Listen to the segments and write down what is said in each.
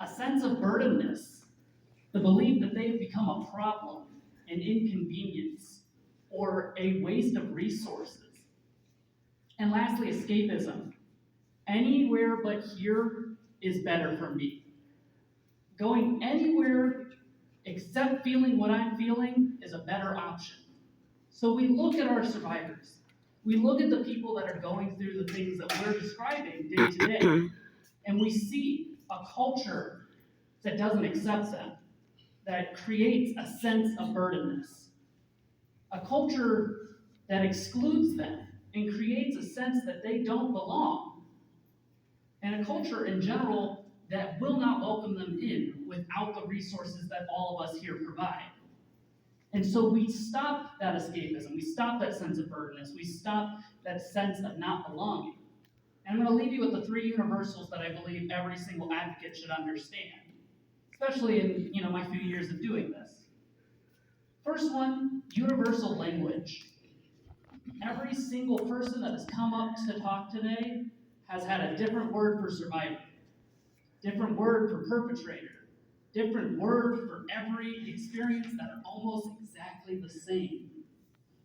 a sense of burdenness, the belief that they have become a problem, an inconvenience, or a waste of resources. And lastly, escapism. Anywhere but here is better for me. Going anywhere except feeling what I'm feeling is a better option. So we look at our survivors. We look at the people that are going through the things that we're describing day to day, and we see a culture that doesn't accept them, that creates a sense of burdenness, a culture that excludes them and creates a sense that they don't belong, and a culture in general that will not welcome them in without the resources that all of us here provide. And so we stop that escapism, we stop that sense of burdenness, we stop that sense of not belonging. And I'm going to leave you with the three universals that I believe every single advocate should understand, especially in my few years of doing this. First one, universal language. Every single person that has come up to talk today has had a different word for survivor, different word for perpetrator, different word for every experience that are almost exactly the same.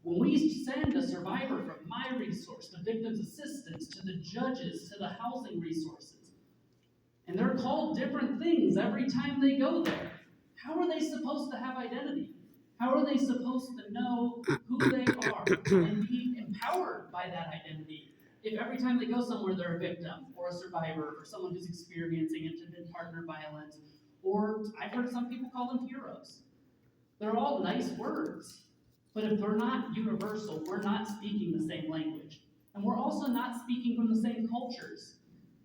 When we send a survivor from my resource to victims assistance to the judges to the housing resources, and they're called different things every time they go there, how are they supposed to have identity? How are they supposed to know who they are and be empowered by that identity if every time they go somewhere they're a victim or a survivor or someone who's experiencing intimate partner violence? Or I've heard some people call them heroes. They're all nice words, but if they're not universal, we're not speaking the same language. And we're also not speaking from the same cultures.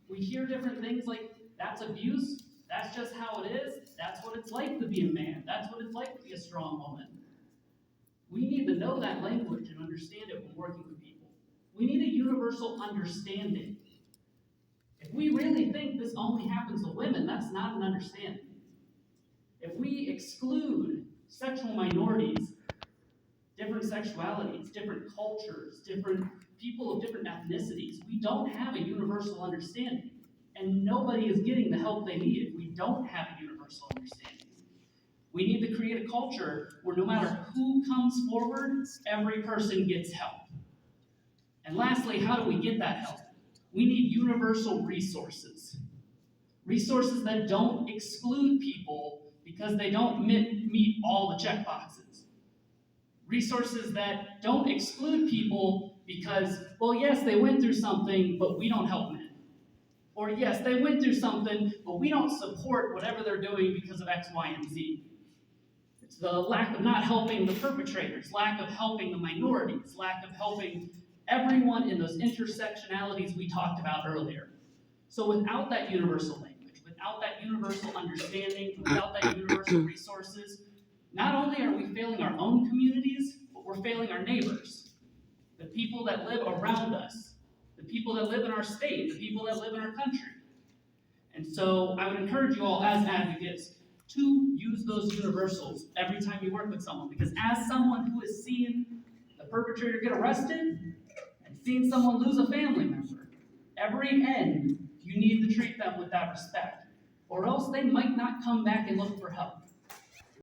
We hear different things like, that's abuse, that's just how it is, that's what it's like to be a man, that's what it's like to be a strong woman. We need to know that language and understand it when working with people. We need a universal understanding. If we really think this only happens to women, that's not an understanding. If we exclude sexual minorities, different sexualities, different cultures, different people of different ethnicities, we don't have a universal understanding. And nobody is getting the help they need if we don't have a universal understanding. We need to create a culture where no matter who comes forward, every person gets help. And lastly, how do we get that help? We need universal resources. Resources that don't exclude people because they don't meet all the checkboxes. Resources that don't exclude people because, well, yes, they went through something, but we don't help them. Or yes, they went through something, but we don't support whatever they're doing because of X, Y, and Z. It's the lack of not helping the perpetrators, lack of helping the minorities, lack of helping everyone in those intersectionalities we talked about earlier. So without that universal language, without that universal understanding, without that universal resources, not only are we failing our own communities, but we're failing our neighbors, the people that live around us, the people that live in our state, the people that live in our country. And so I would encourage you all as advocates to use those universals every time you work with someone, because as someone who has seen the perpetrator get arrested and seen someone lose a family member, every end you need to treat them with that respect, or else they might not come back and look for help.